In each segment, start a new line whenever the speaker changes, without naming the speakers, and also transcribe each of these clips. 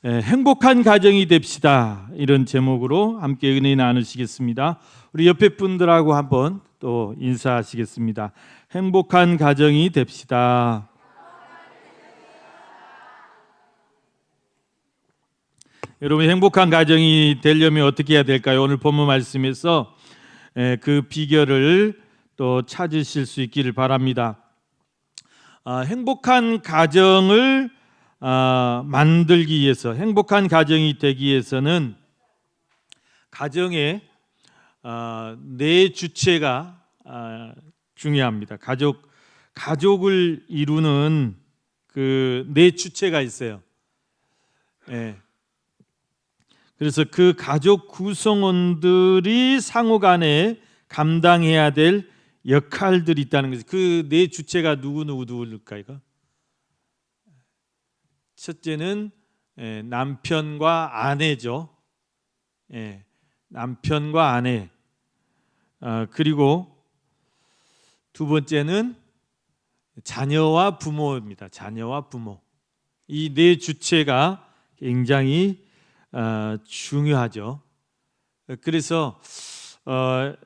행복한 가정이 됩시다. 이런 제목으로 함께 은혜 나누시겠습니다. 우리 옆에 분들하고 한번 또 인사하시겠습니다. 행복한 가정이 됩시다. 여러분, 행복한 가정이 되려면 어떻게 해야 될까요? 오늘 본문 말씀에서 그 비결을 또 찾으실 수 있기를 바랍니다. 행복한 가정을 만들기 위해서, 행복한 가정이 되기 위해서는 가정의 내 주체가 중요합니다. 가족을 이루는 그 내 주체가 있어요. 그래서 그 가족 구성원들이 상호간에 감당해야 될 역할들이 있다는 거죠. 그 내 주체가 누굴까요? 첫째는 남편과 아내죠. 남편과 아내. 그리고 두 번째는 자녀와 부모입니다. 자녀와 부모. 이 네 주체가 굉장히 중요하죠. 그래서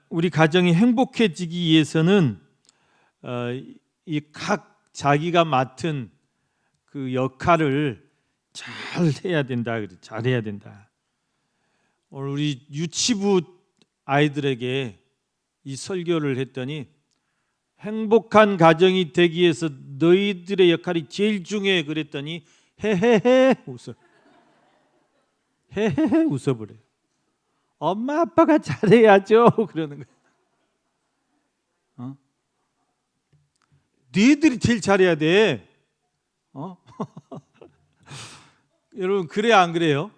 우리 가정이 행복해지기 위해서는 이 각 자기가 맡은 그 역할을 잘 해야 된다. 잘해야 된다. 오늘 우리 유치부 아이들에게 이 설교를 했더니 행복한 가정이 되기 위해서 너희들의 역할이 제일 중요해 그랬더니 헤헤헤 웃어. 헤헤헤 웃어버려요. 엄마 아빠가 잘해야죠 그러는 거예요. 너희들이 제일 잘해야 돼. 여러분, 그래야 안 그래요?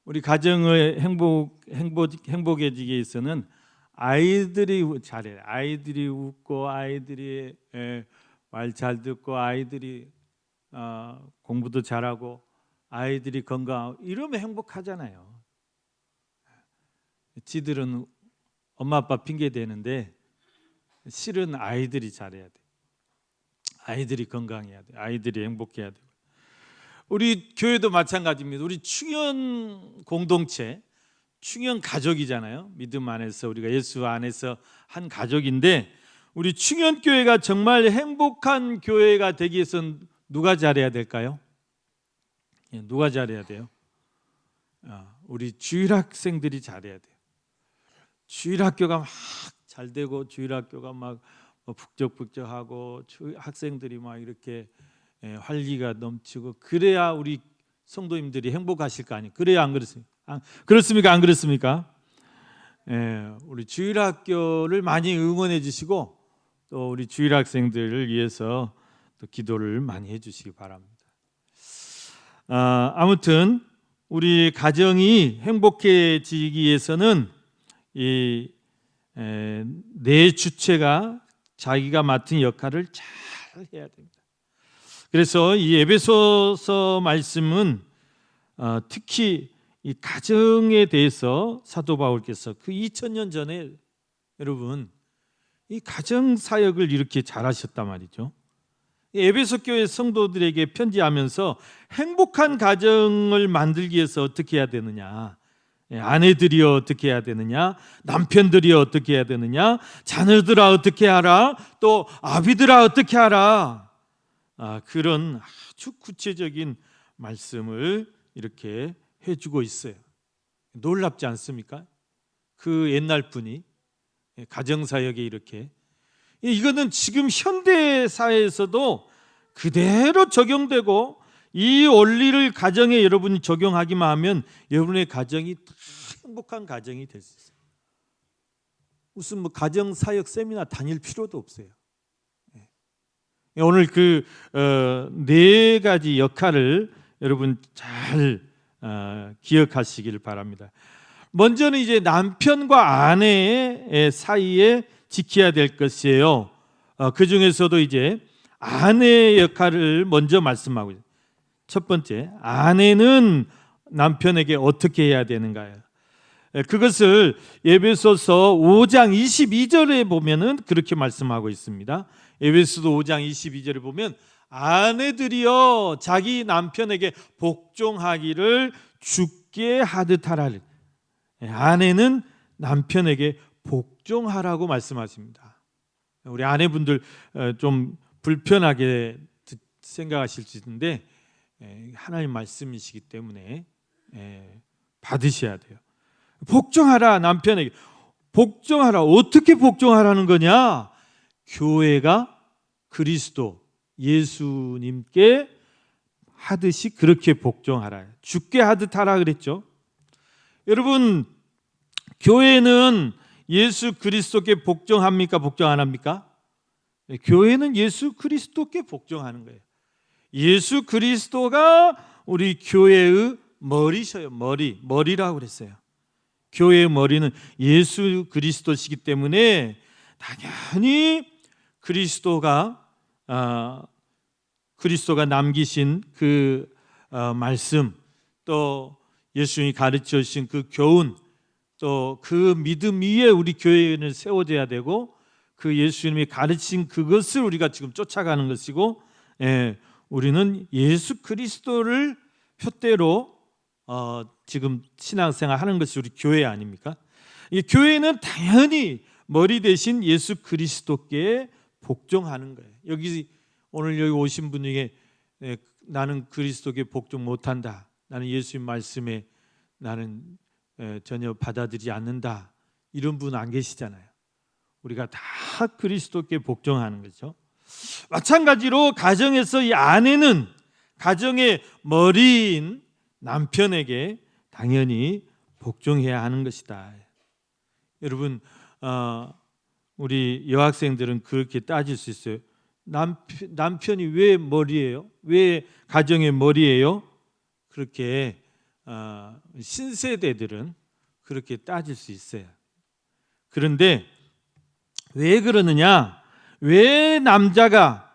우리 가정을 행복해지기 위해서는 아이들이 잘해요. 아이들이 웃고 아이들이 말 잘 듣고 아이들이 공부도 잘하고 아이들이 건강하고 이러면 행복하잖아요. 지들은 엄마 아빠 핑계 대는데 실은 아이들이 잘해야 돼. 아이들이 건강해야 돼. 아이들이 행복해야 돼. 우리 교회도 마찬가지입니다. 우리 충현 공동체, 충현 가족이잖아요. 믿음 안에서 우리가 예수 안에서 한 가족인데 우리 충현 교회가 정말 행복한 교회가 되기 위해서는 누가 잘해야 될까요? 누가 잘해야 돼요? 우리 주일학생들이 잘해야 돼요. 주일학교가 막 잘 되고 주일학교가 막 북적북적하고 학생들이 막 이렇게 활기가 넘치고 그래야 우리 성도님들이 행복하실 거 아니에요. 그래야 안 그렇습니까? 그렇습니까? 안 그렇습니까? 우리 주일학교를 많이 응원해 주시고 또 우리 주일학생들을 위해서 또 기도를 많이 해주시기 바랍니다. 아무튼 우리 가정이 행복해지기 위해서는 이 내 주체가 자기가 맡은 역할을 잘 해야 됩니다. 그래서 이 에베소서 말씀은 특히 이 가정에 대해서 사도 바울께서 그 2000년 전에 여러분 이 가정 사역을 이렇게 잘하셨단 말이죠. 에베소 교회 성도들에게 편지하면서 행복한 가정을 만들기 위해서 어떻게 해야 되느냐, 아내들이 어떻게 해야 되느냐, 남편들이 어떻게 해야 되느냐, 자녀들아 어떻게 하라, 또 아비들아 어떻게 하라, 그런 아주 구체적인 말씀을 이렇게 해주고 있어요. 놀랍지 않습니까? 그 옛날 분이 가정사역에 이렇게, 이거는 지금 현대 사회에서도 그대로 적용되고 이 원리를 가정에 여러분이 적용하기만 하면 여러분의 가정이 다 행복한 가정이 될 수 있어요. 무슨 가정사역 세미나 다닐 필요도 없어요. 오늘 그 네 가지 역할을 여러분 잘 기억하시길 바랍니다. 먼저는 이제 남편과 아내의 사이에 지켜야 될 것이에요. 그 중에서도 이제 아내의 역할을 먼저 말씀하고 있어요. 첫 번째, 아내는 남편에게 어떻게 해야 되는가요? 그것을 에베소서 5장 22절에 보면은 그렇게 말씀하고 있습니다. 에베소서 5장 22절에 보면 아내들이여 자기 남편에게 복종하기를 주께 하듯 하라. 아내는 남편에게 복종하라고 말씀하십니다. 우리 아내분들 좀 불편하게 생각하실 수 있는데 하나님 말씀이시기 때문에 받으셔야 돼요. 복종하라. 남편에게 복종하라. 어떻게 복종하라는 거냐? 교회가 그리스도 예수님께 하듯이 그렇게 복종하라. 주께 하듯 하라 그랬죠. 여러분, 교회는 예수 그리스도께 복종합니까? 복종 안 합니까? 교회는 예수 그리스도께 복종하는 거예요. 예수 그리스도가 우리 교회의 머리셔요. 머리라고 그랬어요. 교회의 머리는 예수 그리스도시기 때문에 당연히 그리스도가 남기신 그 말씀, 또 예수님이 가르쳐 주신 그 교훈, 또 그 믿음 위에 우리 교회는 세워져야 되고, 그 예수님이 가르친 그것을 우리가 지금 쫓아가는 것이고, 우리는 예수 그리스도를 표대로 지금 신앙생활 하는 것이 우리 교회 아닙니까? 이 교회는 당연히 머리 대신 예수 그리스도께 복종하는 거예요. 오늘 여기 오신 분 중에 나는 그리스도께 복종 못한다, 나는 예수님 말씀에 나는 전혀 받아들이지 않는다, 이런 분 안 계시잖아요. 우리가 다 그리스도께 복종하는 거죠. 마찬가지로 가정에서 이 아내는 가정의 머리인 남편에게 당연히 복종해야 하는 것이다. 여러분, 우리 여학생들은 그렇게 따질 수 있어요. 남편이 왜 머리예요? 왜 가정의 머리예요? 그렇게 신세대들은 그렇게 따질 수 있어요. 그런데 왜 그러느냐? 왜 남자가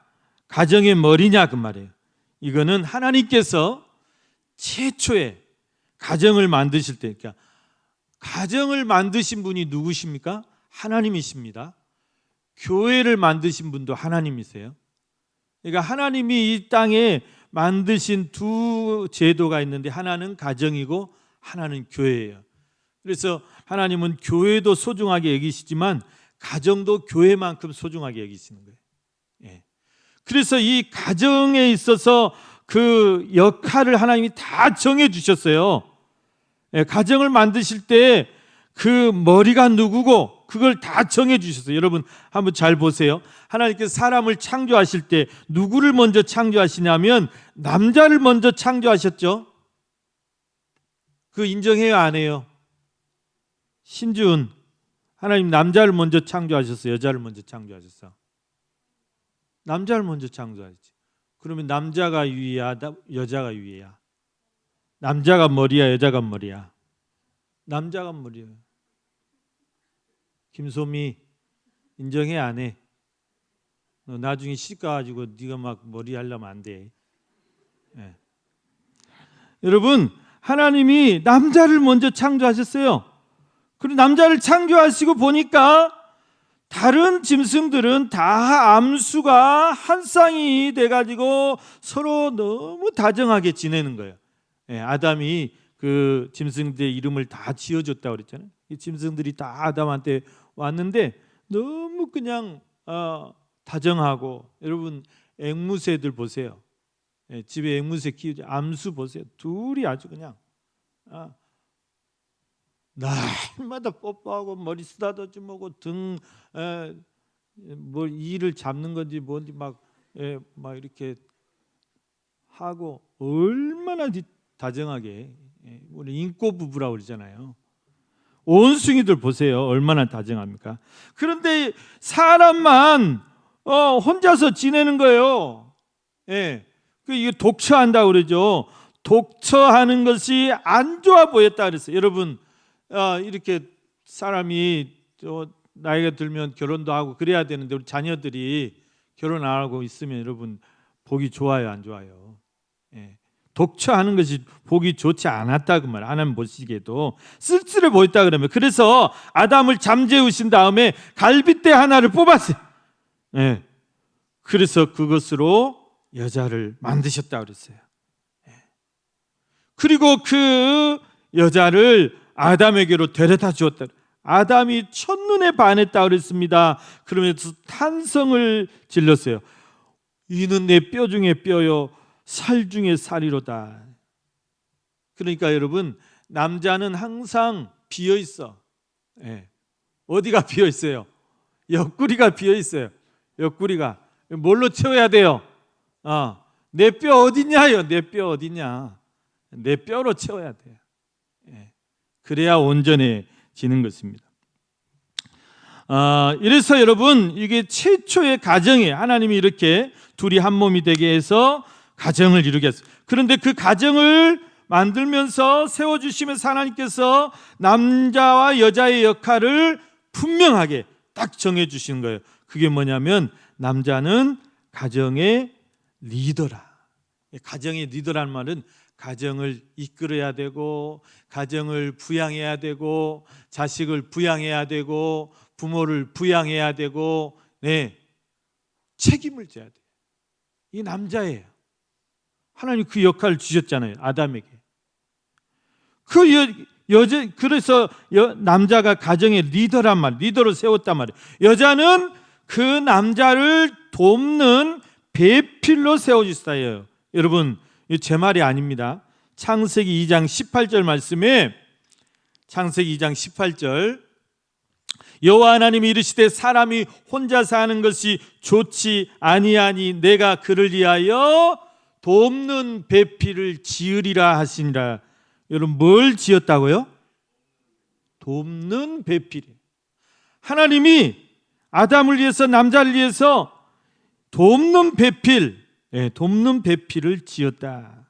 가정의 머리냐 그 말이에요. 이거는 하나님께서 최초에 가정을 만드실 때, 그러니까 가정을 만드신 분이 누구십니까? 하나님이십니다. 교회를 만드신 분도 하나님이세요. 그러니까 하나님이 이 땅에 만드신 두 제도가 있는데, 하나는 가정이고 하나는 교회예요. 그래서 하나님은 교회도 소중하게 여기시지만 가정도 교회만큼 소중하게 여기시는 거예요. 그래서 이 가정에 있어서 그 역할을 하나님이 다 정해 주셨어요. 가정을 만드실 때 그 머리가 누구고 그걸 다 정해 주셨어요. 여러분 한번 잘 보세요. 하나님께서 사람을 창조하실 때 누구를 먼저 창조하시냐면 남자를 먼저 창조하셨죠. 그 인정해요, 안 해요? 신준, 하나님 남자를 먼저 창조하셨어요, 여자를 먼저 창조하셨어? 남자를 먼저 창조하셨지. 그러면 남자가 유의야, 여자가 유의야? 남자가 머리야, 여자가 머리야? 남자가 머리야. 김소미, 인정해, 안 해? 너 나중에 시집 가가지고 네가 막 머리 하려면 안 돼. 여러분, 하나님이 남자를 먼저 창조하셨어요. 그리고 남자를 창조하시고 보니까 다른 짐승들은 다 암수가 한 쌍이 돼가지고 서로 너무 다정하게 지내는 거예요. 아담이 그 짐승들의 이름을 다 지어줬다고 그랬잖아요. 이 짐승들이 다 아담한테 왔는데 너무 그냥 다정하고, 여러분 앵무새들 보세요. 집에 앵무새 키우죠. 암수 보세요. 둘이 아주 그냥 날마다 뽀뽀하고 머리 쓰다듬고 등 뭐 이를 잡는 건지 뭔지 막 이렇게 하고, 얼마나 다정하게, 우리 인꼬 부부라고 그러잖아요. 원숭이들 보세요, 얼마나 다정합니까? 그런데 사람만 혼자서 지내는 거예요. 이게 독처한다고 그러죠. 독처하는 것이 안 좋아 보였다 그랬어요. 여러분, 이렇게 사람이 나이가 들면 결혼도 하고 그래야 되는데 우리 자녀들이 결혼 안 하고 있으면 여러분 보기 좋아요, 안 좋아요? 독처하는 것이 보기 좋지 않았다 그 말. 하나님 보시기에도 쓸쓸해 보였다 그러면, 그래서 아담을 잠재우신 다음에 갈빗대 하나를 뽑았어요. 그래서 그것으로 여자를 만드셨다 그랬어요. 그리고 그 여자를 아담에게로 데려다 주었다. 아담이 첫눈에 반했다 그랬습니다. 그러면서 탄성을 질렀어요. 이는 내 뼈 중에 뼈요 살 중에 살이로다. 그러니까 여러분, 남자는 항상 비어 있어. 어디가 비어 있어요? 옆구리가 비어 있어요. 옆구리가 뭘로 채워야 돼요? 내 뼈 어딨냐요? 내 뼈 어딨냐? 내 뼈로 채워야 돼요. 그래야 온전해지는 것입니다. 이래서 여러분, 이게 최초의 가정에 하나님이 이렇게 둘이 한 몸이 되게 해서 가정을 이루게 했어요. 그런데 그 가정을 만들면서 세워주시면서 하나님께서 남자와 여자의 역할을 분명하게 딱 정해주시는 거예요. 그게 뭐냐면 남자는 가정의 리더라. 가정의 리더라는 말은 가정을 이끌어야 되고, 가정을 부양해야 되고, 자식을 부양해야 되고, 부모를 부양해야 되고, 책임을 져야 돼요. 이 남자예요. 하나님 그 역할을 주셨잖아요, 아담에게. 그래서 남자가 가정의 리더란 말, 리더로 세웠단 말이에요. 여자는 그 남자를 돕는 배필로 세워주셨어요. 여러분, 제 말이 아닙니다. 창세기 2장 18절 말씀에, 창세기 2장 18절, 여호와 하나님이 이르시되 사람이 혼자 사는 것이 좋지 아니하니 내가 그를 위하여 돕는 배필을 지으리라 하시니라. 여러분, 뭘 지었다고요? 돕는 배필. 하나님이 아담을 위해서, 남자를 위해서 돕는 배필, 돕는 배필을 지었다.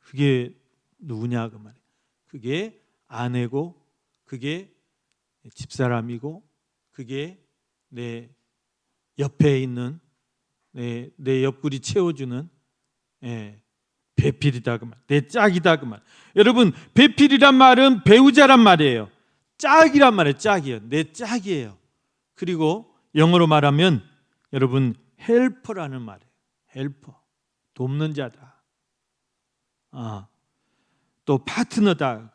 그게 누구냐 그 말이에요. 그게 아내고, 그게 집사람이고, 그게 내 옆에 있는 내 옆구리 채워주는 배필이다 그 말. 내 짝이다 그 말. 여러분, 배필이란 말은 배우자란 말이에요. 짝이란 말이에요. 짝이에요. 내 짝이에요. 그리고 영어로 말하면 여러분, 헬퍼라는 말이에요. 헬퍼, 돕는 자다. 또 파트너다.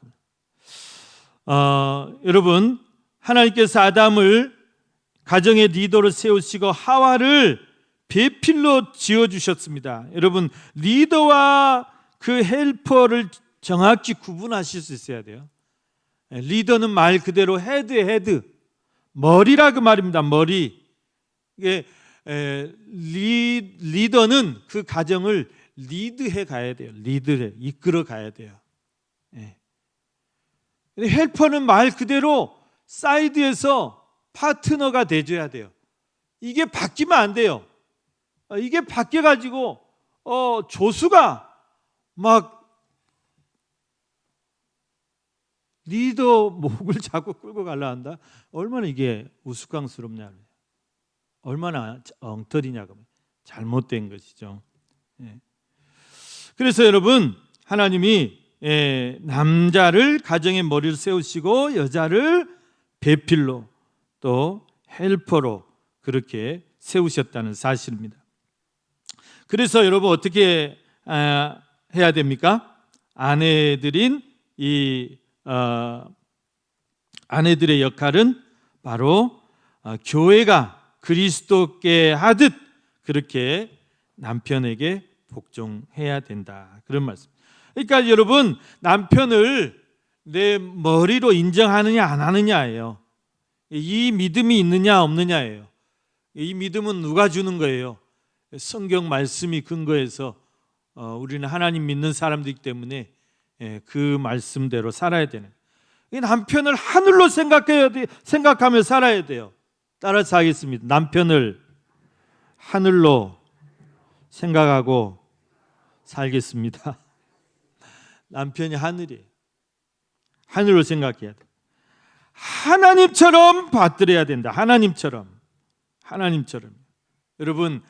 여러분, 하나님께서 아담을 가정의 리더로 세우시고 하와를 배필로 지어주셨습니다. 여러분, 리더와 그 헬퍼를 정확히 구분하실 수 있어야 돼요. 리더는 말 그대로 헤드, 머리라 그 말입니다. 머리. 이게 리더는 그 가정을 리드해 가야 돼요. 이끌어 가야 돼요. 헬퍼는 말 그대로 사이드에서 파트너가 돼줘야 돼요. 이게 바뀌면 안 돼요. 이게 바뀌어가지고 조수가 막 리더 목을 자꾸 끌고 가려 한다. 얼마나 이게 우스꽝스럽냐, 얼마나 엉터리냐고, 잘못된 것이죠. 그래서 여러분, 하나님이 남자를 가정의 머리를 세우시고 여자를 배필로 또 헬퍼로 그렇게 세우셨다는 사실입니다. 그래서 여러분, 어떻게 해야 됩니까? 아내들인 이 아내들의 역할은 바로 교회가 그리스도께 하듯 그렇게 남편에게 복종해야 된다, 그런 말씀. 그러니까 여러분, 남편을 내 머리로 인정하느냐 안 하느냐예요. 이 믿음이 있느냐 없느냐예요. 이 믿음은 누가 주는 거예요? 성경 말씀이 근거해서 우리는 하나님 믿는 사람들이기 때문에 그 말씀대로 살아야 되는. 남편을 하늘로 생각하며 살아야 돼요. 따라서 하겠습니다. 남편을 하늘로 생각하고 살겠습니다. 남편이 하늘이에요. 하늘로 생각해야 돼. 하나님처럼 받들어야 된다. 하나님처럼. 여러분,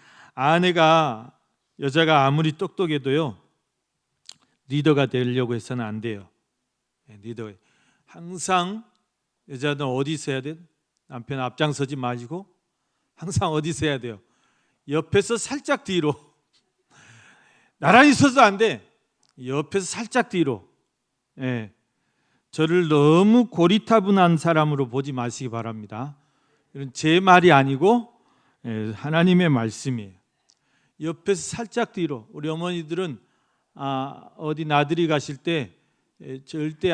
여자가 아무리 똑똑해도요, 리더가 되려고 해서는 안 돼요. 리더. 항상 여자는 어디 있어야 돼? 남편 앞장서지 마시고 항상 어디 있어야 돼요? 옆에서 살짝 뒤로. 나란히 서서 안 돼. 옆에서 살짝 뒤로. 예. 저를 너무 고리타분한 사람으로 보지 마시기 바랍니다. 이런 제 말이 아니고 하나님의 말씀이에요. 옆에서 살짝 뒤로. 우리 어머니들은 어디 나들이 가실 때 절대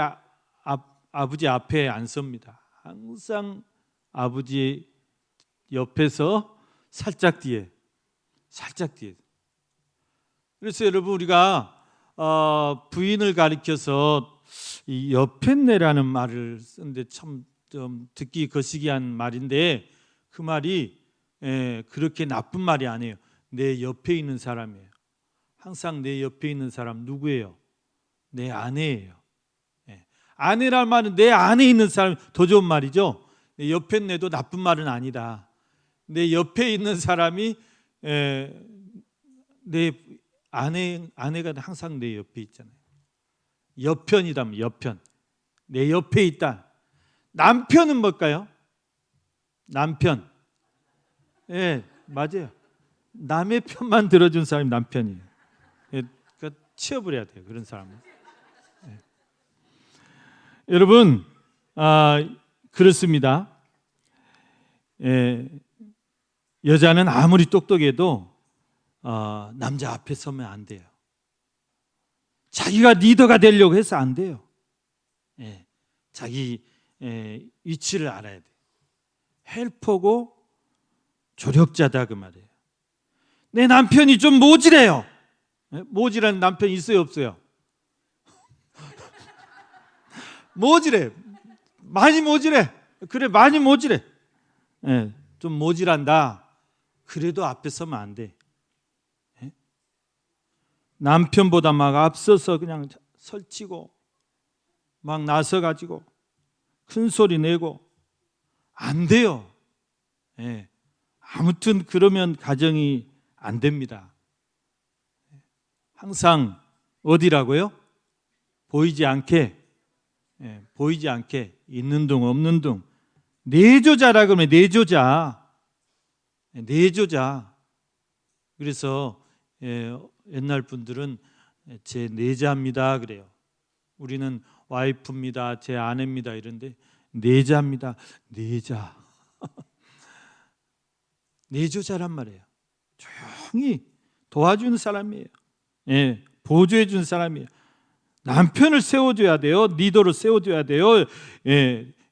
아버지 앞에 안 섭니다. 항상 아버지 옆에서 살짝 뒤에. 그래서 여러분, 우리가 부인을 가리켜서 이 옆했네라는 말을 쓰는데 참 좀 듣기 거시기한 말인데, 그 말이 그렇게 나쁜 말이 아니에요. 내 옆에 있는 사람이에요. 항상 내 옆에 있는 사람 누구예요? 내 아내예요. 아내란 말은 내 안에 있는 사람이 더 좋은 말이죠. 내 옆했네도 나쁜 말은 아니다. 내 옆에 있는 사람이 내 아내가 항상 내 옆에 있잖아요. 옆편이다. 옆편. 내 옆에 있다. 남편은 뭘까요? 남편. 맞아요. 남의 편만 들어준 사람이 남편이에요. 치워버려야 돼요, 그런 사람은. 여러분, 그렇습니다. 여자는 아무리 똑똑해도 남자 앞에 서면 안 돼요. 자기가 리더가 되려고 해서 안 돼요. 자기 위치를 알아야 돼요. 헬퍼고 조력자다, 그 말이에요. 내 남편이 좀 모질해요. 모질한 남편 있어요, 없어요? 모질해. 많이 모질해. 그래, 많이 모질해. 좀 모질한다. 그래도 앞에 서면 안 돼. 남편보다 막 앞서서 그냥 설치고 막 나서가지고 큰 소리 내고 안 돼요. 아무튼 그러면 가정이 안 됩니다. 항상 어디라고요? 보이지 않게, 보이지 않게, 있는 둥 없는 둥. 내조자라 그러면 내조자. 그래서 옛날 분들은 제 내자입니다 그래요. 우리는 와이프입니다, 제 아내입니다 이런데 내자입니다. 내자. 내조자란 말이에요. 조용히 도와주는 사람이에요. 보조해 주는 사람이에요. 남편을 세워줘야 돼요. 리더로 세워줘야 돼요.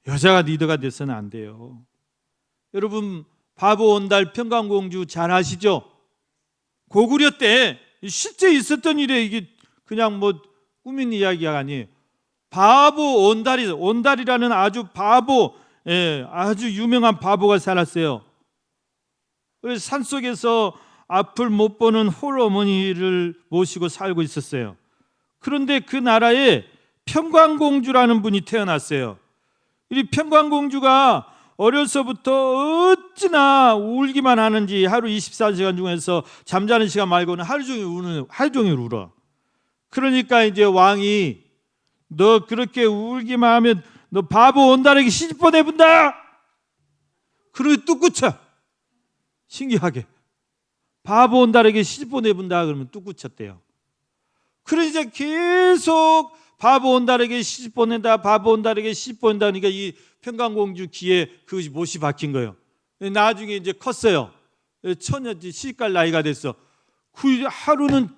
여자가 리더가 돼서는 안 돼요. 여러분, 바보 온달 평강공주 잘 아시죠? 고구려 때 실제 있었던 일에 이게 그냥 뭐 꾸민 이야기가 아니에요. 바보 온달이라는 아주 바보, 아주 유명한 바보가 살았어요. 그래서 산속에서 앞을 못 보는 홀 어머니를 모시고 살고 있었어요. 그런데 그 나라에 평강공주라는 분이 태어났어요. 이 평강공주가 어려서부터 어찌나 울기만 하는지 하루 24시간 중에서 잠자는 시간 말고는 하루 종일 울어. 그러니까 이제 왕이 너 그렇게 울기만 하면 너 바보 온달에게 시집 보내본다. 그러고 뚝 그쳐. 신기하게 바보 온달에게 시집 보내본다 그러면 뚝 그쳤대요. 그러니까 계속 바보 온달에게 시집 보낸다, 바보 온달에게 시집 보낸다니까 이 평강공주 귀에 그것이 못이 박힌 거예요. 나중에 이제 컸어요. 처녀지, 시집갈 나이가 됐어. 그 하루는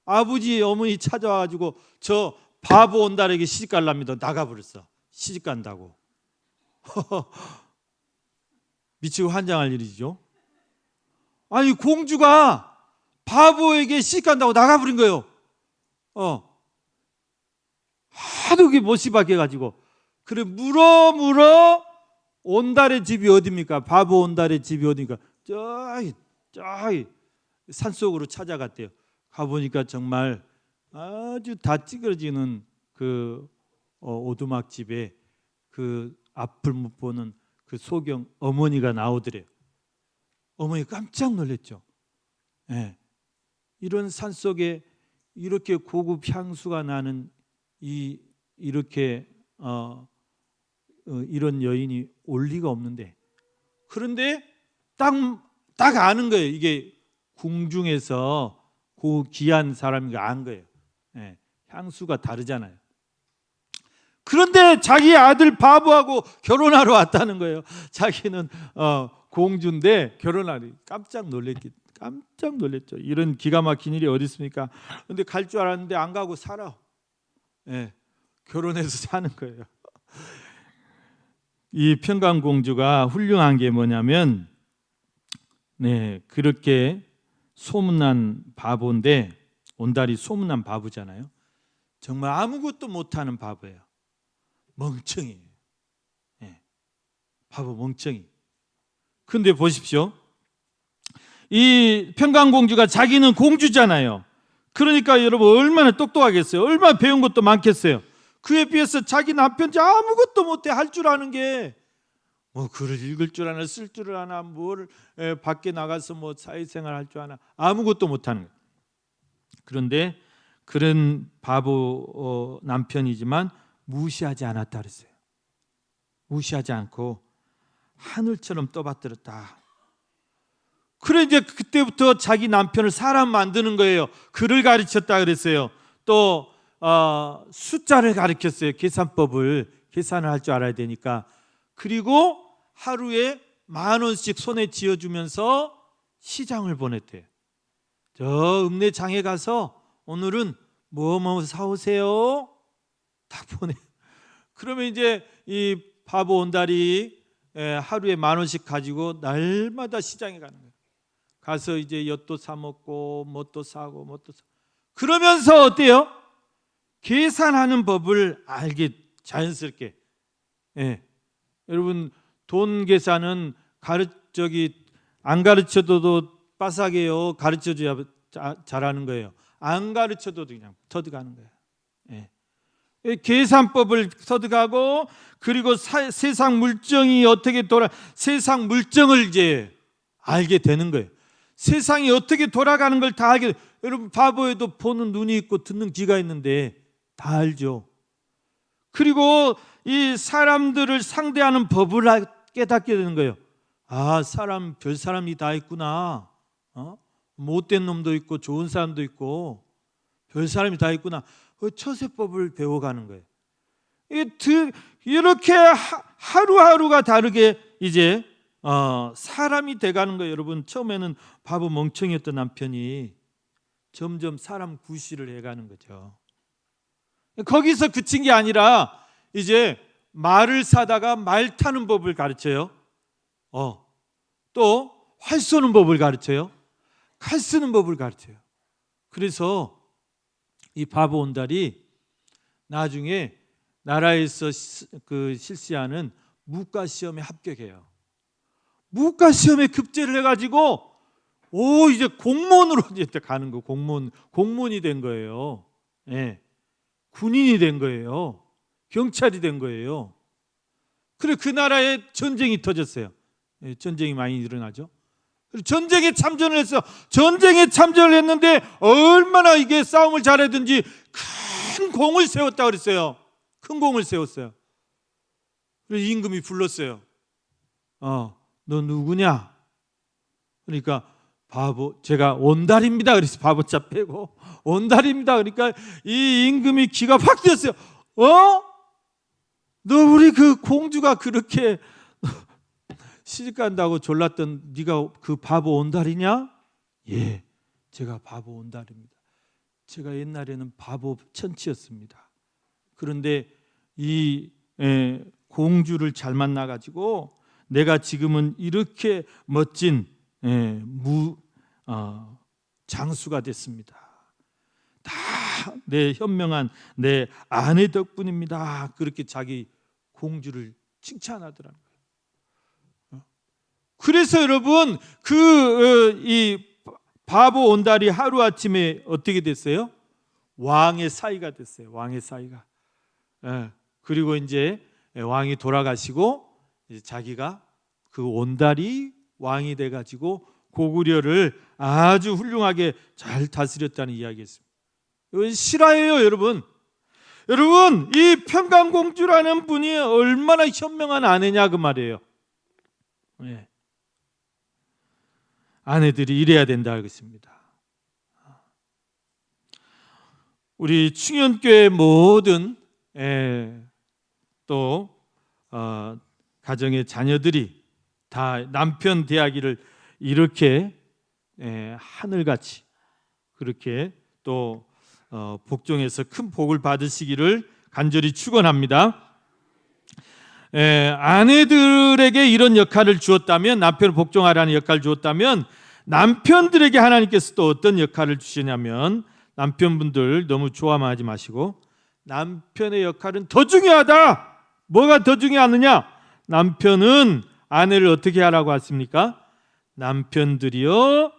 아버지 어머니 찾아와가지고 저 바보 온달에게 시집 갈랍니다. 나가버렸어. 시집 간다고. 미치고 환장할 일이죠. 아니, 공주가 바보에게 시집 간다고 나가버린 거예요. 하도 그게 못이 박혀가지고. 그래 물어 온달의 집이 어디입니까? 바보 온달의 집이 어디입니까? 저기 산속으로 찾아갔대요. 가보니까 정말 아주 다 찌그러지는 그 오두막 집에 그 앞을 못 보는 그 소경 어머니가 나오더래요. 어머니 깜짝 놀랐죠. 이런 산속에 이렇게 고급 향수가 나는 이렇게 이런 여인이 올 리가 없는데, 그런데 딱 아는 거예요. 이게 귀한 사람인가 안 거예요. 예, 향수가 다르잖아요. 그런데 자기 아들 바보하고 결혼하러 왔다는 거예요. 자기는 공주인데 결혼하니 깜짝 놀랬죠. 이런 기가 막힌 일이 어디 있습니까? 근데 갈 줄 알았는데 안 가고 살아. 예, 결혼해서 사는 거예요. 이 평강공주가 훌륭한 게 뭐냐면, 그렇게 소문난 바보인데, 온달이 소문난 바보잖아요. 정말 아무것도 못하는 바보예요. 멍청이에요. 바보 멍청이. 근데 보십시오. 이 평강공주가 자기는 공주잖아요. 그러니까 여러분 얼마나 똑똑하겠어요. 얼마나 배운 것도 많겠어요. 그에 비해서 자기 남편이 아무것도 못해. 할 줄 아는 게 뭐 글을 읽을 줄 아나, 쓸 줄 아나, 뭘 밖에 나가서 뭐 사회생활 할 줄 아나, 아무것도 못하는 거예요. 그런데 그런 바보 남편이지만 무시하지 않았다 그랬어요. 무시하지 않고 하늘처럼 떠받들었다. 그래 이제 그때부터 자기 남편을 사람 만드는 거예요. 글을 가르쳤다 그랬어요. 또 숫자를 가르쳤어요. 계산을 할 줄 알아야 되니까. 그리고 하루에 10,000원씩 손에 쥐어주면서 시장을 보냈대요. 저 읍내장에 가서 오늘은 뭐 사오세요. 다 보내. 그러면 이제 이 바보 온달이 하루에 10,000원씩 가지고 날마다 시장에 가는 거예요. 가서 이제 엿도 사 먹고 뭣도 사고 뭣도 사. 그러면서 어때요? 계산하는 법을 알게 자연스럽게. 여러분 돈 계산은 안 가르쳐도 빠삭해요. 가르쳐줘야 잘하는 거예요. 안 가르쳐도 그냥 터득하는 거예요. 계산법을 터득하고, 그리고 세상 물정이 어떻게 세상 물정을 이제 알게 되는 거예요. 세상이 어떻게 돌아가는 걸 다 알게. 여러분 바보에도 보는 눈이 있고 듣는 귀가 있는데 다 알죠. 그리고 이 사람들을 상대하는 법을 깨닫게 되는 거예요. 아, 별 사람이 다 있구나. 못된 놈도 있고 좋은 사람도 있고 별 사람이 다 있구나. 처세법을 배워가는 거예요. 이렇게 하루하루가 다르게 이제 사람이 돼가는 거예요. 여러분 처음에는 바보 멍청이었던 남편이 점점 사람 구실을 해가는 거죠. 거기서 그친 게 아니라 이제 말을 사다가 말 타는 법을 가르쳐요. 또 활 쏘는 법을 가르쳐요. 칼 쓰는 법을 가르쳐요. 그래서 이 바보 온달이 나중에 나라에서 실시하는 무과 시험에 합격해요. 무과 시험에 급제를 해가지고 이제 공무원으로 이제 가는 거. 공무원이 된 거예요. 군인이 된 거예요. 경찰이 된 거예요. 그래 그 나라에 전쟁이 터졌어요. 전쟁이 많이 일어나죠. 전쟁에 참전을 했어. 전쟁에 참전을 했는데 얼마나 이게 싸움을 잘하든지 큰 공을 세웠다 그랬어요. 큰 공을 세웠어요. 그래서 임금이 불렀어요. 너 누구냐? 그러니까 제가 온달입니다. 그래서 바보자 빼고 온달입니다. 그러니까 이 임금이 기가 확 뛰었어요. 너 우리 그 공주가 그렇게 시집 간다고 졸랐던 네가 그 바보 온달이냐? 예, 제가 바보 온달입니다. 제가 옛날에는 바보 천치였습니다. 그런데 이 공주를 잘 만나가지고 내가 지금은 이렇게 멋진 장수가 됐습니다. 다 내 현명한 내 아내 덕분입니다. 그렇게 자기 공주를 칭찬하더라는 거예요. 그래서 여러분 이 바보 온달이 하루아침에 어떻게 됐어요? 왕의 사이가 됐어요. 왕의 사이가. 그리고 이제 왕이 돌아가시고 이제 자기가 그 온달이 왕이 돼가지고 고구려를 아주 훌륭하게 잘 다스렸다는 이야기였습니다. 이건 실화예요, 여러분. 여러분, 이 평강공주라는 분이 얼마나 현명한 아내냐 그 말이에요. 아내들이 이래야 된다 하겠습니다. 우리 충현교회 모든 또 가정의 자녀들이 다 남편 대하기를 이렇게 하늘같이 그렇게 또 복종해서 큰 복을 받으시기를 간절히 축원합니다. 아내들에게 이런 역할을 주었다면, 남편을 복종하라는 역할을 주었다면, 남편들에게 하나님께서 또 어떤 역할을 주시냐면, 남편분들 너무 좋아하지 마시고 남편의 역할은 더 중요하다. 뭐가 더 중요하느냐? 남편은 아내를 어떻게 하라고 했습니까? 남편들이여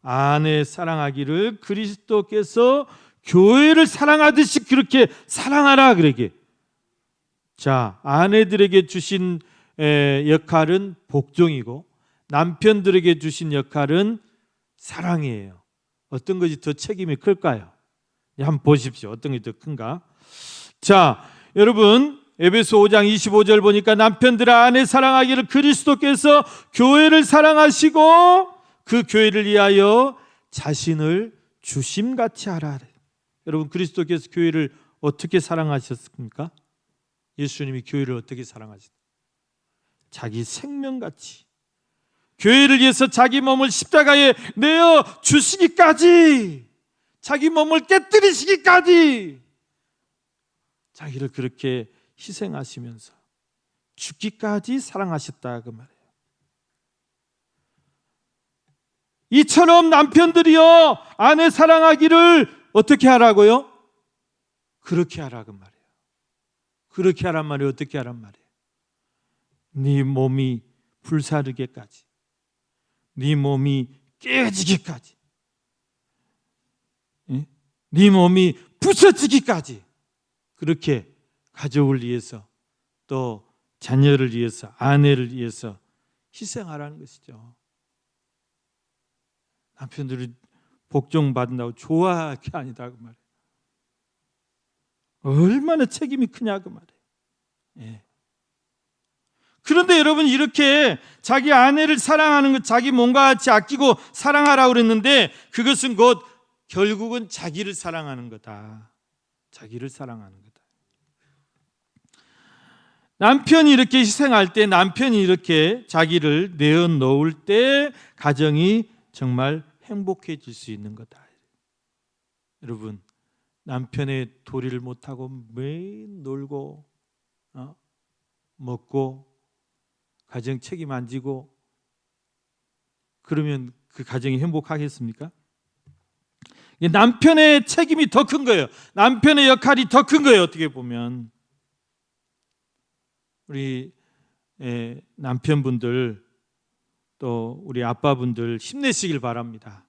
아내 사랑하기를 그리스도께서 교회를 사랑하듯이 그렇게 사랑하라. 그러게. 자, 아내들에게 주신 역할은 복종이고 남편들에게 주신 역할은 사랑이에요. 어떤 것이 더 책임이 클까요? 한번 보십시오. 어떤 게 더 큰가? 자, 여러분 에베소 5장 25절 보니까 남편들아 아내 사랑하기를 그리스도께서 교회를 사랑하시고 그 교회를 위하여 자신을 주심같이 하라. 여러분 그리스도께서 교회를 어떻게 사랑하셨습니까? 예수님이 교회를 어떻게 사랑하셨습니까? 자기 생명같이 교회를 위해서 자기 몸을 십자가에 내어 주시기까지, 자기 몸을 깨뜨리시기까지 자기를 그렇게 희생하시면서 죽기까지 사랑하셨다 그 말이에요. 이처럼 남편들이여 아내 사랑하기를 어떻게 하라고요? 그렇게 하라 그 말이에요. 그렇게 하란 말이 어떻게 하란 말이에요? 네 몸이 불사르게까지, 네 몸이 깨지기까지, 네 몸이 부서지기까지 그렇게 가족을 위해서 또 자녀를 위해서 아내를 위해서 희생하라는 것이죠. 남편들이 복종받는다고 좋아할 게 아니다 그 말이에요. 얼마나 책임이 크냐 그 말이에요. 그런데 여러분 이렇게 자기 아내를 사랑하는 것, 자기 몸과 같이 아끼고 사랑하라고 그랬는데 그것은 곧 결국은 자기를 사랑하는 거다. 자기를 사랑하는 거다. 남편이 이렇게 희생할 때, 남편이 이렇게 자기를 내어놓을 때 가정이 정말 행복해질 수 있는 거다. 여러분 남편의 도리를 못하고 매일 놀고 먹고 가정 책임 안 지고 그러면 그 가정이 행복하겠습니까? 남편의 책임이 더 큰 거예요. 남편의 역할이 더 큰 거예요. 어떻게 보면 우리 남편분들 또 우리 아빠분들 힘내시길 바랍니다.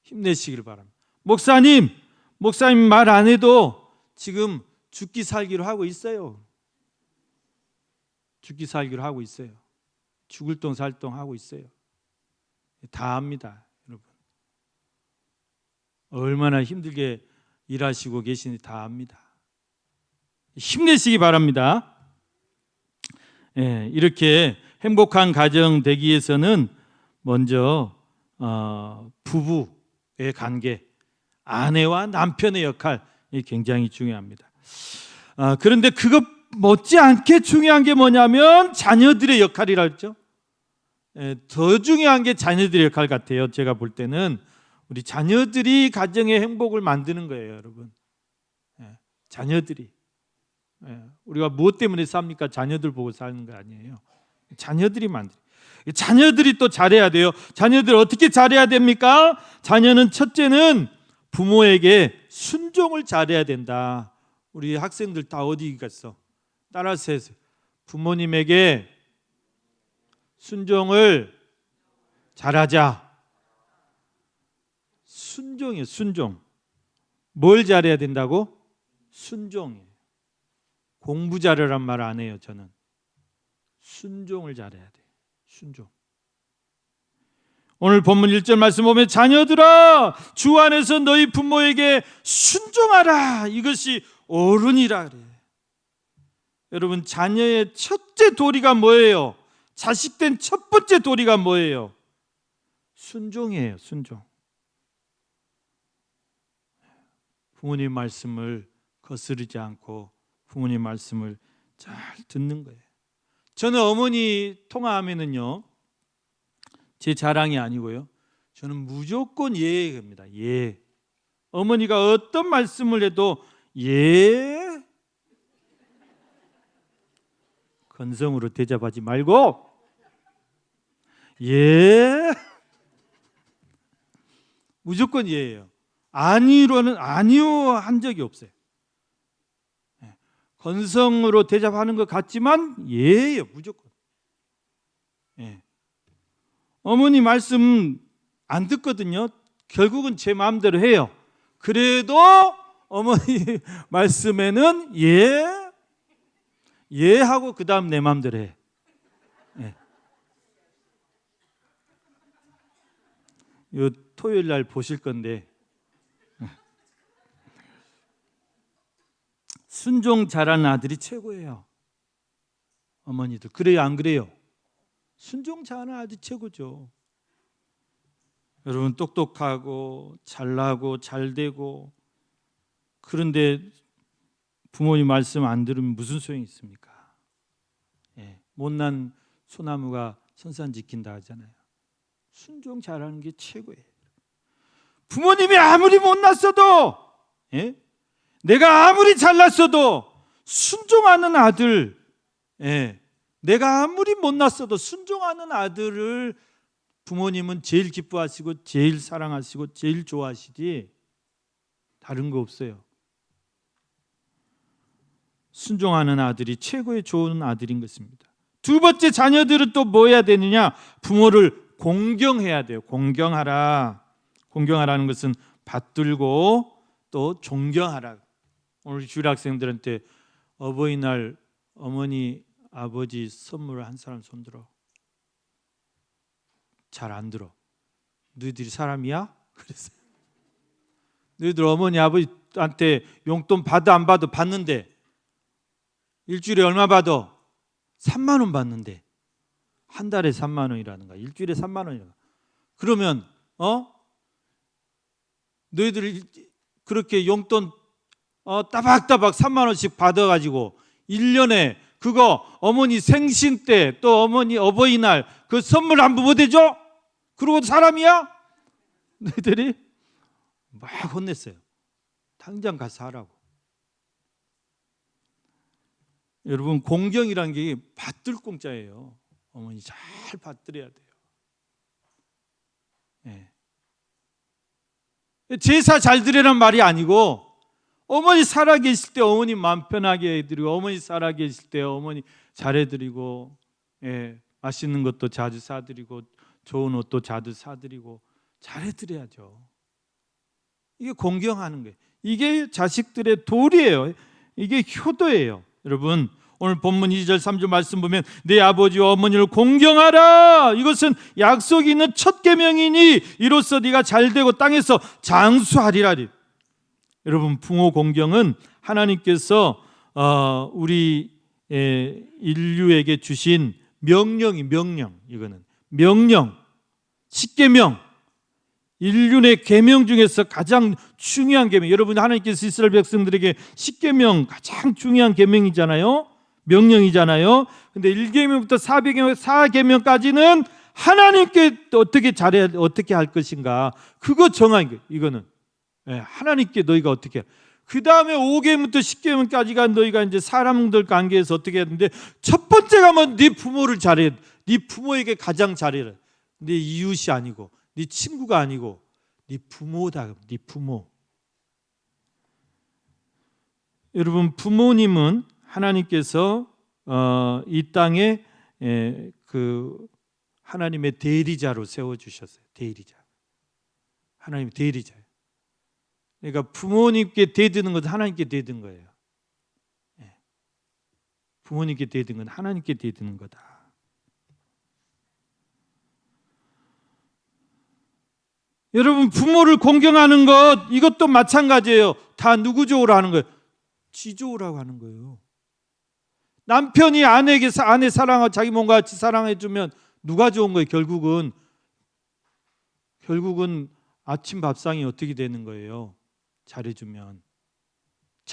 힘내시길 바랍니다. 목사님 말 안 해도 지금 죽기 살기로 하고 있어요. 죽기 살기로 하고 있어요. 죽을 똥 살 똥 하고 있어요. 다 압니다, 여러분. 얼마나 힘들게 일하시고 계시는지 다 압니다. 힘내시기 바랍니다. 이렇게 행복한 가정 되기 위해서는 먼저 부부의 관계, 아내와 남편의 역할이 굉장히 중요합니다. 그런데 그것 못지않게 중요한 게 뭐냐면 자녀들의 역할이라 했죠. 더 중요한 게 자녀들의 역할 같아요. 제가 볼 때는 우리 자녀들이 가정의 행복을 만드는 거예요, 여러분. 자녀들이. 우리가 무엇 때문에 삽니까? 자녀들 보고 사는 거 아니에요. 자녀들이 만들어요. 자녀들이 또 잘해야 돼요. 자녀들 어떻게 잘해야 됩니까? 자녀는 첫째는 부모에게 순종을 잘해야 된다. 우리 학생들 다 어디 갔어? 따라서 해서 부모님에게 순종을 잘하자. 순종이에요. 순종. 뭘 잘해야 된다고? 순종이에요. 공부 잘하란 말 안 해요. 저는 순종을 잘해야 돼요. 순종. 오늘 본문 1절 말씀 보면 자녀들아 주 안에서 너희 부모에게 순종하라. 이것이 옳으니라 그래요. 여러분 자녀의 첫째 도리가 뭐예요? 자식된 첫 번째 도리가 뭐예요? 순종이에요. 순종. 부모님 말씀을 거스르지 않고 부모님 말씀을 잘 듣는 거예요. 저는 어머니 통화하면은요, 제 자랑이 아니고요, 저는 무조건 예입니다. 예. 어머니가 어떤 말씀을 해도 예. 건성으로 대답하지 말고 예. 무조건 예예요. 아니로는 아니요 한 적이 없어요. 건성으로 대답하는 것 같지만 예예요. 무조건. 예. 어머니 말씀 안 듣거든요. 결국은 제 마음대로 해요. 그래도 어머니 말씀에는 예 하고 그 다음 내 마음대로 해. 예. 요 토요일 날 보실 건데 순종 잘하는 아들이 최고예요. 어머니들 그래요 안 그래요? 순종 잘하는 아들이 최고죠. 여러분 똑똑하고 잘나고 잘되고 그런데 부모님 말씀 안 들으면 무슨 소용이 있습니까? 예, 못난 소나무가 선산 지킨다 하잖아요. 순종 잘하는 게 최고예요. 부모님이 아무리 못났어도 예? 내가 아무리 잘났어도 순종하는 아들, 예, 내가 아무리 못났어도 순종하는 아들을 부모님은 제일 기뻐하시고 제일 사랑하시고 제일 좋아하시지 다른 거 없어요. 순종하는 아들이 최고의 좋은 아들인 것입니다. 두 번째, 자녀들은 또 뭐 해야 되느냐? 부모를 공경해야 돼요. 공경하라. 공경하라는 것은 받들고 또 존경하라. 오늘 주일 학생들한테 어버이날 어머니 아버지 선물 한 사람 손들어. 잘 안 들어. 너희들이 사람이야? 그랬어요. 너희들 어머니 아버지한테 용돈 받아 안 받아? 받는데 일주일에 얼마 받아? 3만 원 받는데 한 달에 3만 원이라는 거야. 일주일에 3만 원이라는 거야. 그러면 너희들 그렇게 용돈 따박따박 3만 원씩 받아가지고 1년에 그거 어머니 생신 때 또 어머니 어버이날 그 선물 안 못 해줘? 그러고 사람이야? 너희들이 막 혼냈어요. 당장 가서 하라고. 여러분 공경이란 게 받들 공짜예요. 어머니 잘 받들어야 돼요. 예. 제사 잘 드리란 말이 아니고 어머니 살아계실 때 어머니 마음 편하게 해드리고 어머니 살아계실 때 어머니 잘해드리고 예, 맛있는 것도 자주 사드리고 좋은 옷도 자주 사드리고 잘해드려야죠. 이게 공경하는 거예요. 이게 자식들의 도리예요. 이게 효도예요. 여러분 오늘 본문 2절 3절 말씀 보면 내 아버지와 어머니를 공경하라. 이것은 약속이 있는 첫 계명이니 이로써 네가 잘되고 땅에서 장수하리라. 여러분 부모 공경은 하나님께서 우리 인류에게 주신 명령이 명령. 이거는 명령 10계명 인륜의 계명 중에서 가장 중요한 계명. 여러분 하나님께서 이스라엘 백성들에게 10계명 가장 중요한 계명이잖아요. 명령이잖아요. 근데 1계명부터 4계명까지는 하나님께 어떻게 잘해야 어떻게 할 것인가 그거 정한 거예요. 이거는 하나님께 너희가 어떻게 그 다음에 5계명부터 10계명까지가 너희가 이제 사람들 관계에서 어떻게 해야 되는데 첫 번째가 뭐 네 부모를 잘해야 돼. 네 부모에게 가장 잘해라. 네 이웃이 아니고 네 친구가 아니고 네 부모다. 네 부모. 여러분 부모님은 하나님께서 이 땅에 그 하나님의 대리자로 세워주셨어요. 대리자. 하나님의 대리자예요. 그러니까 부모님께 대드는 것은 하나님께 대드는 거예요. 부모님께 대드는 건 하나님께 대드는 거다. 여러분 부모를 공경하는 것 이것도 마찬가지예요. 다 누구 좋으라 하는 거예요? 지 좋으라고 하는 거예요. 남편이 아내에게 아내 사랑하고 자기 몸과 같이 사랑해주면 누가 좋은 거예요? 결국은 아침 밥상이 어떻게 되는 거예요? 잘해주면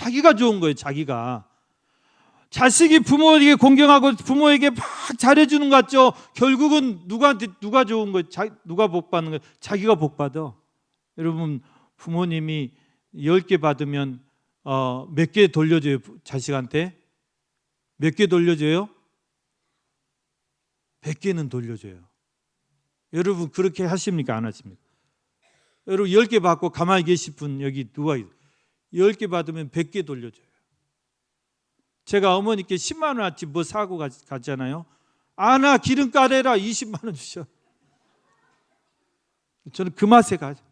자기가 좋은 거예요. 자기가. 자식이 부모에게 공경하고 부모에게 막 잘해주는 것 같죠. 결국은 누가 좋은 거예요? 누가 복 받는 거예요? 자기가 복 받아. 여러분, 부모님이 10개 받으면 몇 개 돌려줘요? 자식한테? 몇 개 돌려줘요? 100개는 돌려줘요. 여러분 그렇게 하십니까? 안 하십니까? 여러분 10개 받고 가만히 계실 분 여기 누가 있어요? 10개 받으면 100개 돌려줘요. 제가 어머니께 10만 원어치 뭐 사고 갔잖아요. 나 기름값 해라 20만 원 주셔. 저는 그 맛에 가죠.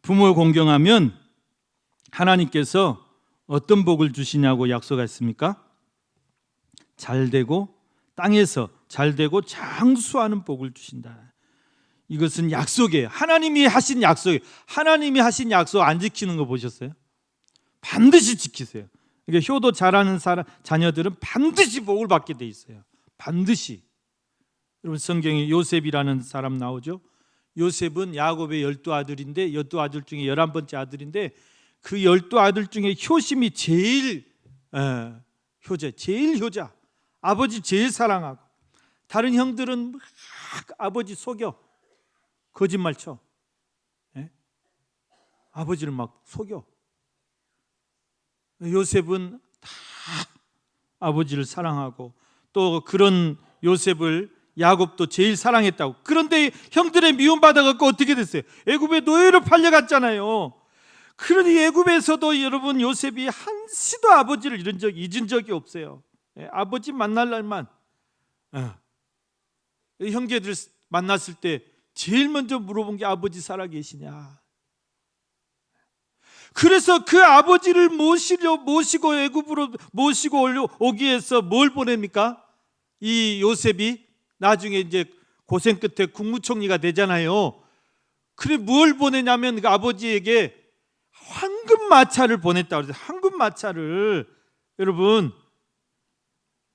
부모를 공경하면 하나님께서 어떤 복을 주시냐고 약속했습니까? 잘되고 땅에서 잘되고 장수하는 복을 주신다. 이것은 약속이에요. 하나님이 하신 약속이에요. 하나님이 하신 약속 안 지키는 거 보셨어요? 반드시 지키세요. 그러니까 효도 잘하는 자녀들은 반드시 복을 받게 돼 있어요. 반드시. 여러분 성경에 요셉이라는 사람 나오죠? 요셉은 야곱의 12아들인데 12아들 중에 11번째 아들인데 그 12아들 중에 효심이 제일 효자. 아버지 제일 사랑하고 다른 형들은 막 아버지 속여. 거짓말 쳐. 아버지를 막 속여. 요셉은 다 아버지를 사랑하고 또 그런 요셉을 야곱도 제일 사랑했다고. 그런데 형들의 미움받아갖고 어떻게 됐어요? 애굽에 노예로 팔려갔잖아요. 그러니 애굽에서도 여러분 요셉이 한시도 아버지를 잊은 적이 없어요. 아버지 만날 날만 형제들 만났을 때 제일 먼저 물어본 게 아버지 살아계시냐. 그래서 그 아버지를 모시고 애굽으로 모시고 오기 위해서 뭘 보냅니까? 이 요셉이 나중에 이제 고생 끝에 국무총리가 되잖아요. 그래 뭘 보내냐면 그 아버지에게 황금 마차를 보냈다고 그래서 황금 마차를 여러분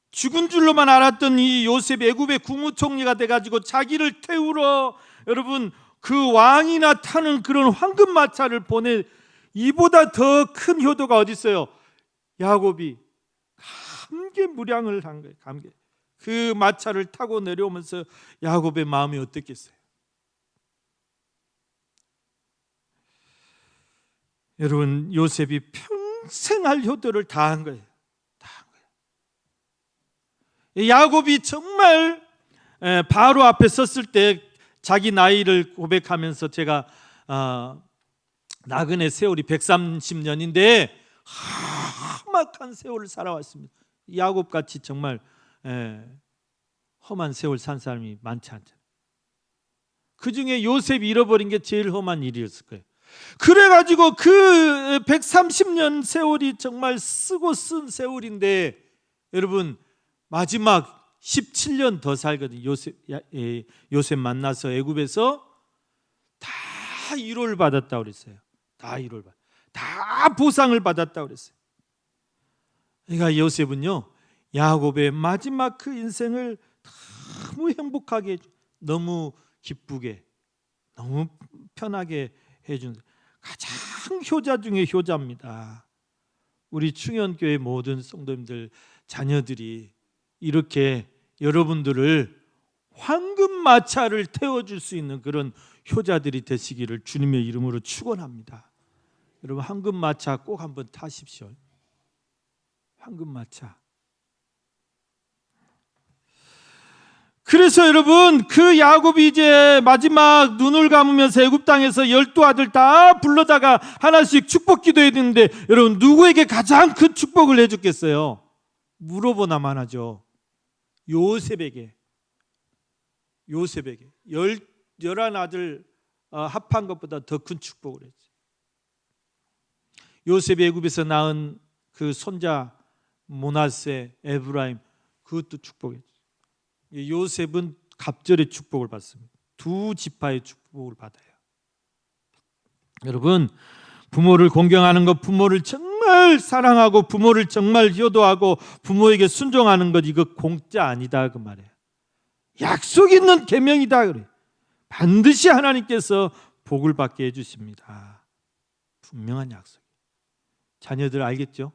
죽은 줄로만 알았던 이 요셉이 애굽의 국무총리가 돼가지고 자기를 태우러 여러분 그 왕이나 타는 그런 황금 마차를 보내. 이보다 더 큰 효도가 어디 있어요? 야곱이 감개무량을 한 거예요. 그 마차를 타고 내려오면서 야곱의 마음이 어땠겠어요? 여러분 요셉이 평생 할 효도를 다 한 거예요. 야곱이 정말 바로 앞에 섰을 때 자기 나이를 고백하면서 제가 나그네 세월이 130년인데 험악한 세월을 살아왔습니다. 야곱같이 정말 험한 세월 산 사람이 많지 않잖아요. 그중에 요셉이 잃어버린 게 제일 험한 일이었을 거예요. 그래가지고 그 130년 세월이 정말 쓰고 쓴 세월인데 여러분 마지막 17년 더 살거든요. 요셉 만나서 애굽에서 다 위로를 받았다고 그랬어요. 다 보상을 받았다고 그랬어요. 그러니까 요셉은요 야곱의 마지막 그 인생을 너무 행복하게, 너무 기쁘게, 너무 편하게 해준 가장 효자 중에 효자입니다. 우리 충현교회 모든 성도님들 자녀들이 이렇게 여러분들을 황금 마차를 태워줄 수 있는 그런 효자들이 되시기를 주님의 이름으로 축원합니다. 여러분 황금 마차 꼭 한번 타십시오. 황금 마차. 그래서 여러분 그 야곱이 이제 마지막 눈을 감으면서 애굽 땅에서 12아들 다 불러다가 하나씩 축복 기도해야 되는데 여러분 누구에게 가장 큰 축복을 해줬겠어요? 물어보나만 하죠. 요셉에게 11아들 합한 것보다 더 큰 축복을 했죠. 요셉이 애굽에서 낳은 그 손자 므낫세, 에브라임 그것도 축복했죠. 요셉은 갑절의 축복을 받습니다. 두 지파의 축복을 받아요. 여러분 부모를 공경하는 것, 부모를 정말 사랑하고 부모를 정말 효도하고 부모에게 순종하는 것 이거 공짜 아니다 그 말이에요. 약속 있는 계명이다 그래. 반드시 하나님께서 복을 받게 해주십니다. 분명한 약속. 자녀들 알겠죠?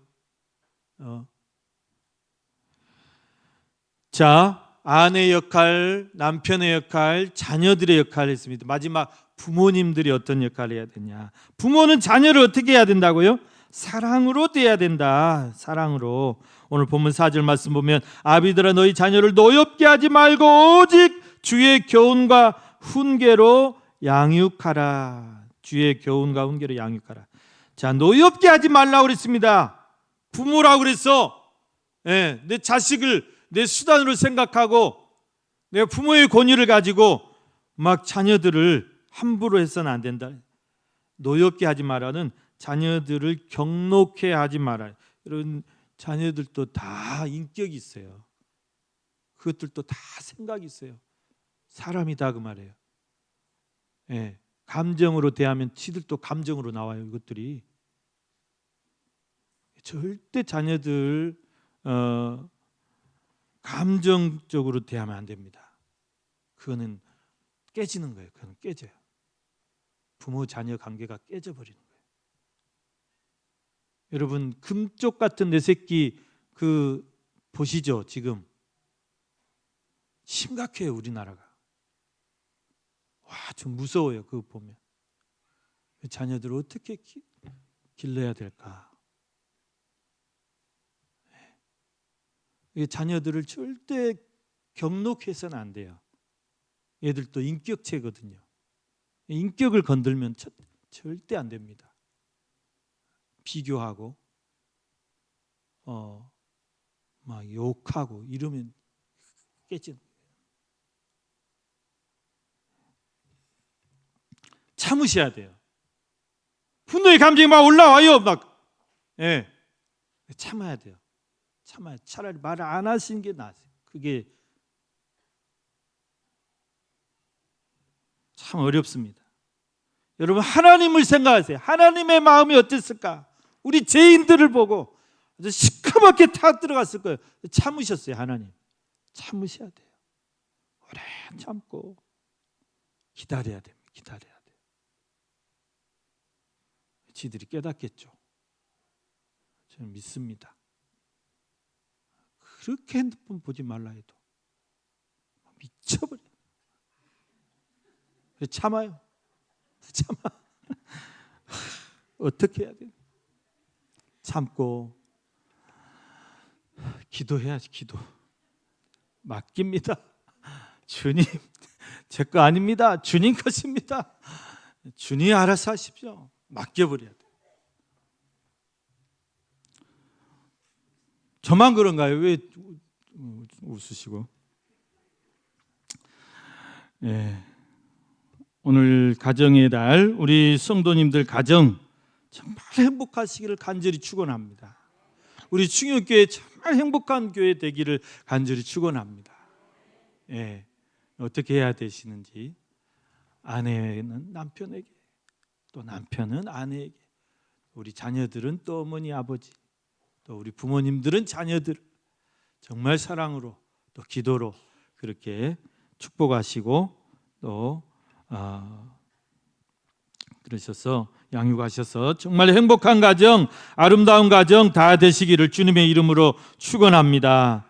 자, 아내의 역할, 남편의 역할, 자녀들의 역할을 했습니다. 마지막 부모님들이 어떤 역할을 해야 되냐? 부모는 자녀를 어떻게 해야 된다고요? 사랑으로 대해야 된다. 사랑으로. 오늘 본문 4절 말씀 보면 아비들아 너희 자녀를 노엽게 하지 말고 오직 주의 교훈과 훈계로 양육하라. 주의 교훈과 훈계로 양육하라. 자, 노엽게 하지 말라고 그랬습니다. 부모라고 그랬어. 내 자식을 내 수단으로 생각하고 내가 부모의 권위를 가지고 막 자녀들을 함부로 해서는 안 된다. 노엽게 하지 마라는 자녀들을 경록해 하지 마라. 이런 자녀들도 다 인격이 있어요. 그것들도 다 생각이 있어요. 사람이다 그 말이에요. 감정으로 대하면 지들도 감정으로 나와요. 이것들이 절대 자녀들 감정적으로 대하면 안 됩니다. 그거는 깨지는 거예요. 그건 깨져요. 부모 자녀 관계가 깨져버리는 거예요. 여러분 금쪽 같은 내 새끼 그 보시죠. 지금 심각해요. 우리나라가. 와, 좀 무서워요. 그거 보면. 자녀들을 어떻게 길러야 될까? 자녀들을 절대 경록해서는 안 돼요. 얘들도 인격체거든요. 인격을 건들면 절대 안 됩니다. 비교하고 막 욕하고 이러면 깨지는 거예요. 참으셔야 돼요. 분노의 감정이 막 올라와요. 막 참아야 돼요. 참아야. 차라리 말을 안 하시는 게 나으세요. 그게 참 어렵습니다. 여러분 하나님을 생각하세요. 하나님의 마음이 어땠을까? 우리 죄인들을 보고 아주 시커멓게 타 들어갔을 거예요. 참으셨어요. 하나님 참으셔야 돼요. 오래 참고 기다려야 됩니다. 기다려야 돼요. 지들이 깨닫겠죠. 저는 믿습니다. 그렇게 핸드폰 보지 말라 해도 미쳐버려. 참아요. 참아. 어떻게 해야 돼요? 참고 기도해야지. 기도 맡깁니다. 주님 제 거 아닙니다. 주님 것입니다. 주님이 알아서 하십시오. 맡겨버려야 돼요. 저만 그런가요? 왜 웃으시고? 오늘 가정의 달 우리 성도님들 가정 정말 행복하시기를 간절히 축원합니다. 우리 충영교회 정말 행복한 교회 되기를 간절히 축원합니다. 어떻게 해야 되시는지 아내는 남편에게 또 남편은 아내에게 우리 자녀들은 또 어머니 아버지 또 우리 부모님들은 자녀들 정말 사랑으로 또 기도로 그렇게 축복하시고 또 그러셔서 양육하셔서 정말 행복한 가정, 아름다운 가정 다 되시기를 주님의 이름으로 축원합니다.